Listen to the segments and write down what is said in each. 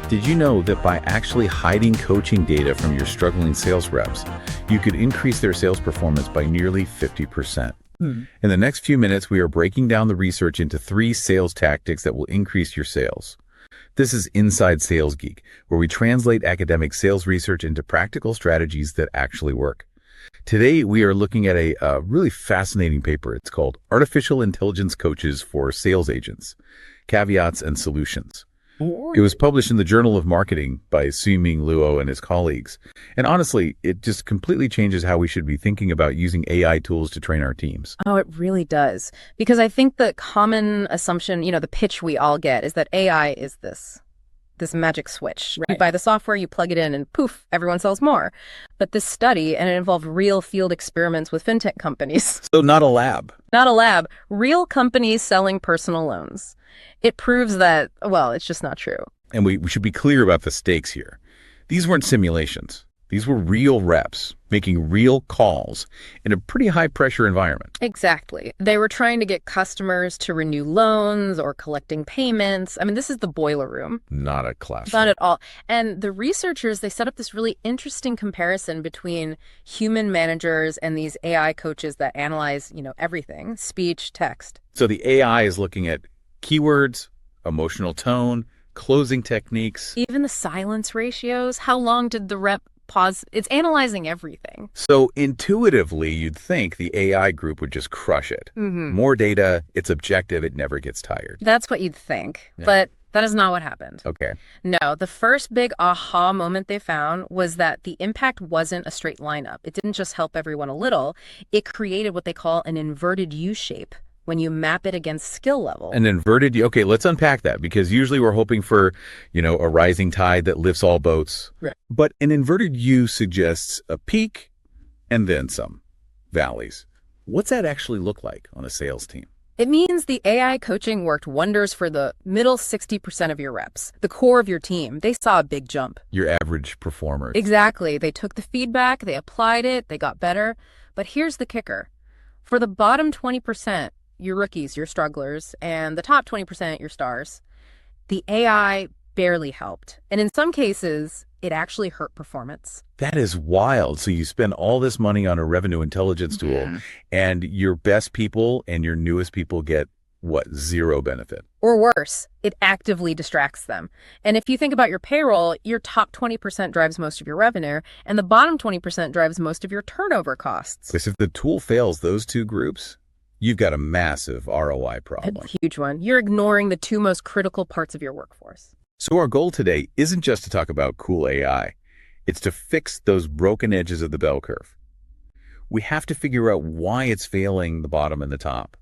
Did you know that by actually hiding coaching data from your struggling sales reps, you could increase their sales performance by nearly 50%? In the next few minutes, we are breaking down the research into 3 sales tactics that will increase your sales. This is Inside Sales Geek, where we translate academic sales research into practical strategies that actually work. Today, we are looking at a really fascinating paper. It's called Artificial Intelligence Coaches for Sales Agents, Caveats and Solutions. It was published in the Journal of Marketing by Sui-Ming Luo and his colleagues. And honestly, it just completely changes how we should be thinking about using AI tools to train our teams. Oh, it really does. Because I think the common assumption, the pitch we all get is that AI is this magic switch. Right. You buy the software, you plug it in, and poof, everyone sells more. But this study, and it involved real field experiments with fintech companies. So not a lab. Not a lab. Real companies selling personal loans. It proves that, well, it's just not true. And we should be clear about the stakes here. These weren't simulations. These were real reps making real calls in a pretty high-pressure environment. Exactly. They were trying to get customers to renew loans or collecting payments. I mean, this is the boiler room. Not a classroom. Not at all. And the researchers, they set up this really interesting comparison between human managers and these AI coaches that analyze, everything, speech, text. So the AI is looking at keywords, emotional tone, closing techniques. Even the silence ratios. How long did the rep pause? It's analyzing everything. So intuitively, you'd think the AI group would just crush it. More data, it's objective, it never gets tired. That's what you'd think, but that is not what happened. Okay. No, the first big aha moment they found was that the impact wasn't a straight line up. It didn't just help everyone a little. It created what they call an inverted U shape when you map it against skill level. An inverted U. Okay, let's unpack that, because usually we're hoping for, a rising tide that lifts all boats. Right. But an inverted U suggests a peak and then some valleys. What's that actually look like on a sales team? It means the AI coaching worked wonders for the middle 60% of your reps, the core of your team. They saw a big jump. Your average performers. Exactly. They took the feedback, they applied it, they got better. But here's the kicker. For the bottom 20%, your rookies, your strugglers, and the top 20%, your stars, the AI barely helped. And in some cases, it actually hurt performance. That is wild. So you spend all this money on a revenue intelligence tool, and your best people and your newest people get, what, 0 benefit? Or worse, it actively distracts them. And if you think about your payroll, your top 20% drives most of your revenue, and the bottom 20% drives most of your turnover costs. Because if the tool fails those 2 groups, you've got a massive ROI problem. A huge one. You're ignoring the 2 most critical parts of your workforce. So our goal today isn't just to talk about cool AI. It's to fix those broken edges of the bell curve. We have to figure out why it's failing the bottom and the top.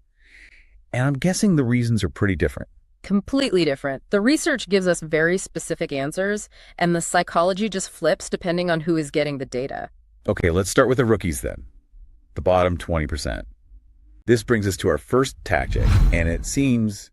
And I'm guessing the reasons are pretty different. Completely different. The research gives us very specific answers, and the psychology just flips depending on who is getting the data. Okay, let's start with the rookies then. The bottom 20%. This brings us to our first tactic, and it seems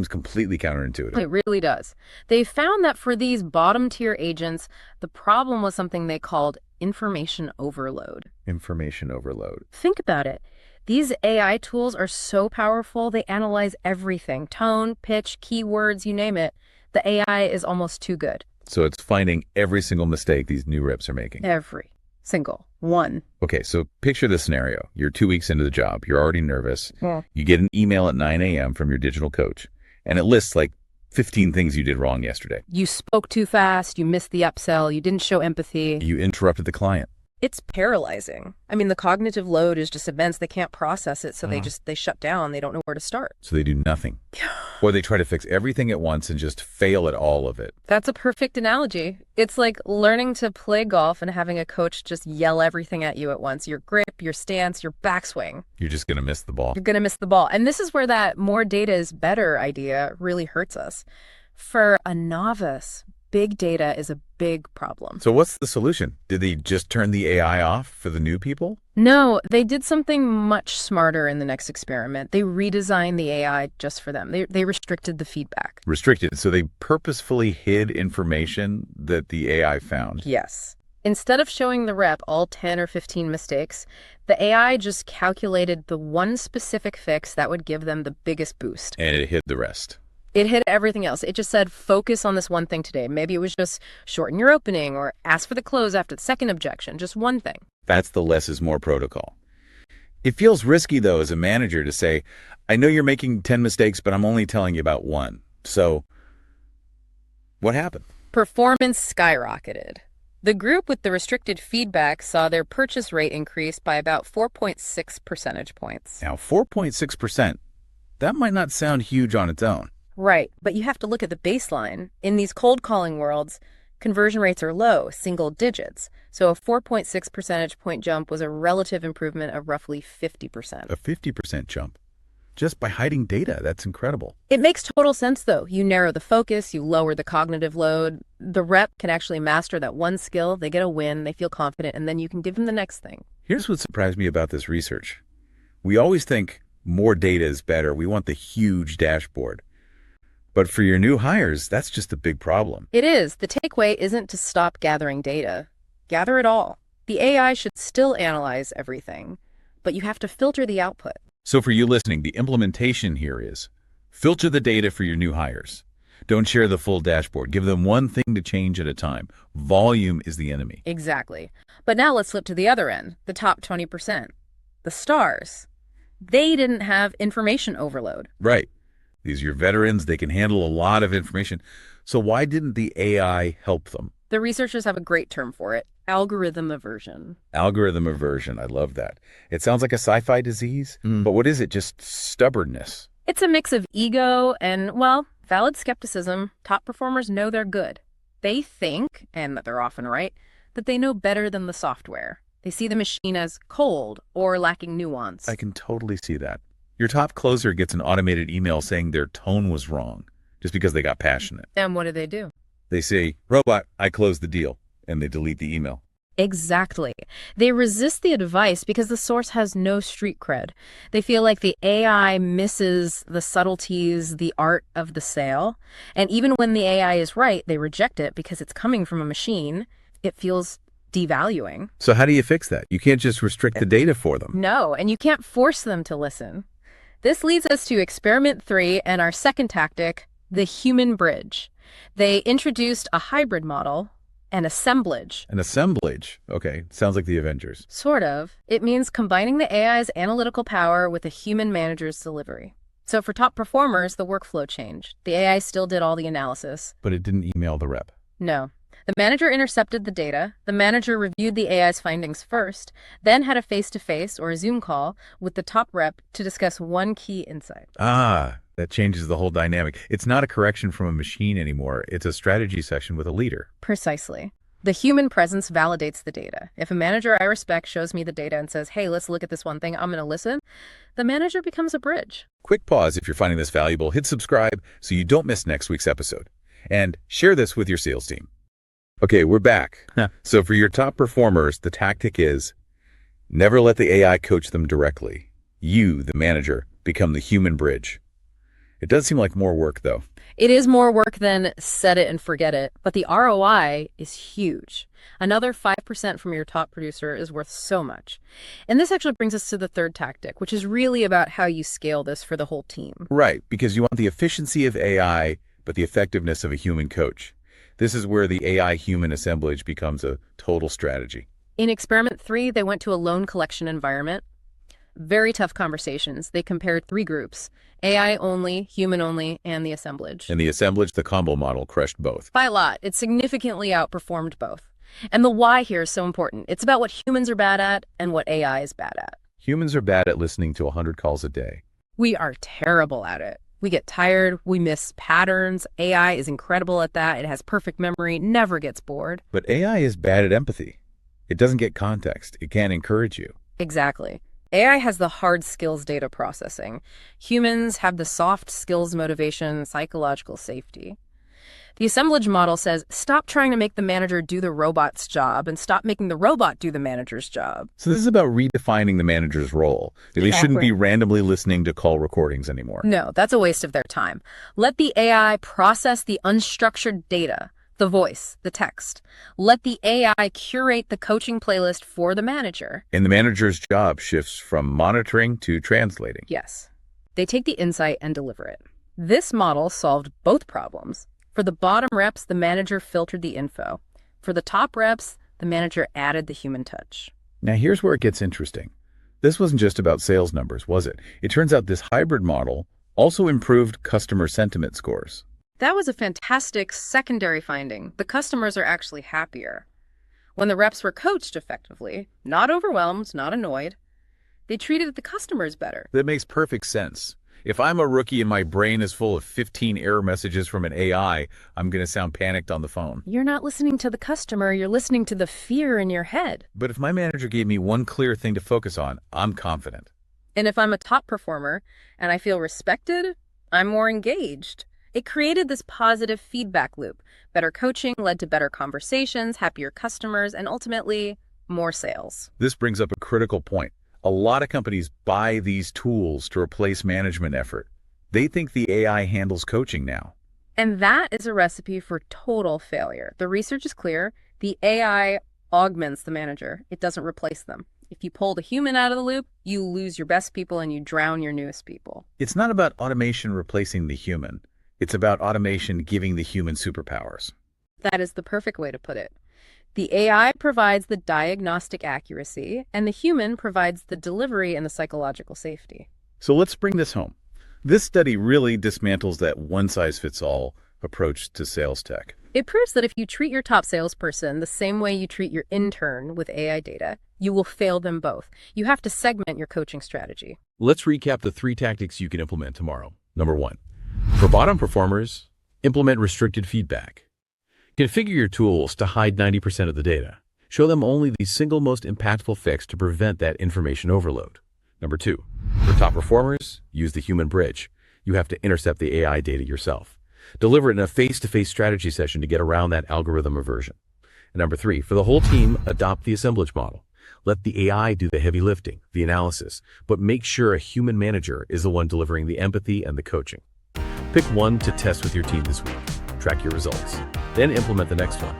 completely counterintuitive. It really does. They found that for these bottom-tier agents, the problem was something they called information overload. Information overload. Think about it. These AI tools are so powerful, they analyze everything. Tone, pitch, keywords, you name it. The AI is almost too good. So it's finding every single mistake these new reps are making. Every single one. Okay, so picture this scenario. You're 2 weeks into the job. You're already nervous. Yeah. You get an email at 9 a.m. from your digital coach, and it lists like 15 things you did wrong yesterday. You spoke too fast. You missed the upsell. You didn't show empathy. You interrupted the client. It's paralyzing. I mean, the cognitive load is just immense. They can't process it, so they shut down. They don't know where to start. So they do nothing. Or they try to fix everything at once and just fail at all of it. That's a perfect analogy. It's like learning to play golf and having a coach just yell everything at you at once. Your grip, your stance, your backswing. You're just going to miss the ball. You're going to miss the ball. And this is where that more data is better idea really hurts us. For a novice, big data is a big problem. So what's the solution? Did they just turn the AI off for the new people? No, they did something much smarter in the next experiment. They redesigned the AI just for them. They restricted the feedback. Restricted. So they purposefully hid information that the AI found. Yes. Instead of showing the rep all 10 or 15 mistakes, the AI just calculated the one specific fix that would give them the biggest boost. And it hid the rest. It hit everything else. It just said, focus on this one thing today. Maybe it was just shorten your opening or ask for the close after the second objection. Just one thing. That's the less is more protocol. It feels risky, though, as a manager to say, I know you're making 10 mistakes, but I'm only telling you about one. So what happened? Performance skyrocketed. The group with the restricted feedback saw their purchase rate increase by about 4.6 percentage points. Now, 4.6%, that might not sound huge on its own. Right, but you have to look at the baseline. In these cold calling worlds, conversion rates are low, single digits. So a 4.6 percentage point jump was a relative improvement of roughly 50%. A 50% jump. Just by hiding data, that's incredible. It makes total sense, though. You narrow the focus, you lower the cognitive load. The rep can actually master that one skill, they get a win, they feel confident, and then you can give them the next thing. Here's what surprised me about this research. We always think more data is better. We want the huge dashboard. But for your new hires, that's just a big problem. It is. The takeaway isn't to stop gathering data. Gather it all. The AI should still analyze everything, but you have to filter the output. So for you listening, the implementation here is filter the data for your new hires. Don't share the full dashboard. Give them one thing to change at a time. Volume is the enemy. Exactly. But now let's flip to the other end, the top 20%. The stars. They didn't have information overload. Right. These are your veterans. They can handle a lot of information. So why didn't the AI help them? The researchers have a great term for it, algorithm aversion. Algorithm aversion. I love that. It sounds like a sci-fi disease, but what is it? Just stubbornness. It's a mix of ego and, well, valid skepticism. Top performers know they're good. They think, and that they're often right, that they know better than the software. They see the machine as cold or lacking nuance. I can totally see that. Your top closer gets an automated email saying their tone was wrong just because they got passionate. And what do? They say, robot, I closed the deal, and they delete the email. Exactly. They resist the advice because the source has no street cred. They feel like the AI misses the subtleties, the art of the sale. And even when the AI is right, they reject it because it's coming from a machine. It feels devaluing. So how do you fix that? You can't just restrict the data for them. No, and you can't force them to listen. This leads us to experiment 3 and our second tactic, the human bridge. They introduced a hybrid model, an assemblage. An assemblage? Okay, sounds like the Avengers. Sort of. It means combining the AI's analytical power with a human manager's delivery. So for top performers, the workflow changed. The AI still did all the analysis. But it didn't email the rep. No. The manager intercepted the data, the manager reviewed the AI's findings first, then had a face-to-face or a Zoom call with the top rep to discuss one key insight. Ah, that changes the whole dynamic. It's not a correction from a machine anymore. It's a strategy session with a leader. Precisely. The human presence validates the data. If a manager I respect shows me the data and says, hey, let's look at this one thing, I'm going to listen, the manager becomes a bridge. Quick pause if you're finding this valuable. Hit subscribe so you don't miss next week's episode. And share this with your sales team. Okay, we're back. So for your top performers, the tactic is never let the AI coach them directly. You, the manager, become the human bridge. It does seem like more work, though. It is more work than set it and forget it, but the ROI is huge. Another 5% from your top producer is worth so much. And this actually brings us to the third tactic, which is really about how you scale this for the whole team. Right, because you want the efficiency of AI, but the effectiveness of a human coach. This is where the AI-human assemblage becomes a total strategy. In experiment 3, they went to a loan collection environment. Very tough conversations. They compared 3 groups, AI only, human only, and the assemblage. And the assemblage, the combo model, crushed both. By a lot. It significantly outperformed both. And the why here is so important. It's about what humans are bad at and what AI is bad at. Humans are bad at listening to 100 calls a day. We are terrible at it. We get tired, we miss patterns. AI is incredible at that. It has perfect memory, never gets bored. But AI is bad at empathy. It doesn't get context. It can't encourage you. Exactly. AI has the hard skills data processing. Humans have the soft skills motivation, psychological safety. The assemblage model says, stop trying to make the manager do the robot's job and stop making the robot do the manager's job. So this is about redefining the manager's role. They shouldn't be randomly listening to call recordings anymore. No, that's a waste of their time. Let the AI process the unstructured data, the voice, the text. Let the AI curate the coaching playlist for the manager. And the manager's job shifts from monitoring to translating. Yes. They take the insight and deliver it. This model solved both problems. For the bottom reps, the manager filtered the info. For the top reps, the manager added the human touch. Now here's where it gets interesting. This wasn't just about sales numbers, was it? It turns out this hybrid model also improved customer sentiment scores. That was a fantastic secondary finding. The customers are actually happier. When the reps were coached effectively, not overwhelmed, not annoyed, they treated the customers better. That makes perfect sense. If I'm a rookie and my brain is full of 15 error messages from an AI, I'm going to sound panicked on the phone. You're not listening to the customer, you're listening to the fear in your head. But if my manager gave me one clear thing to focus on, I'm confident. And if I'm a top performer and I feel respected, I'm more engaged. It created this positive feedback loop. Better coaching led to better conversations, happier customers, and ultimately, more sales. This brings up a critical point. A lot of companies buy these tools to replace management effort. They think the AI handles coaching now. And that is a recipe for total failure. The research is clear. The AI augments the manager. It doesn't replace them. If you pull the human out of the loop, you lose your best people and you drown your newest people. It's not about automation replacing the human. It's about automation giving the human superpowers. That is the perfect way to put it. The AI provides the diagnostic accuracy, and the human provides the delivery and the psychological safety. So let's bring this home. This study really dismantles that one-size-fits-all approach to sales tech. It proves that if you treat your top salesperson the same way you treat your intern with AI data, you will fail them both. You have to segment your coaching strategy. Let's recap the 3 tactics you can implement tomorrow. Number 1. For bottom performers, implement restricted feedback. Configure your tools to hide 90% of the data. Show them only the single most impactful fix to prevent that information overload. Number 2. For top performers, use the human bridge. You have to intercept the AI data yourself. Deliver it in a face-to-face strategy session to get around that algorithm aversion. And number 3, for the whole team, adopt the assemblage model. Let the AI do the heavy lifting, the analysis, but make sure a human manager is the one delivering the empathy and the coaching. Pick one to test with your team this week. Track your results. Then implement the next one.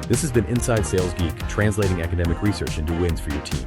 This has been Inside Sales Geek, translating academic research into wins for your team.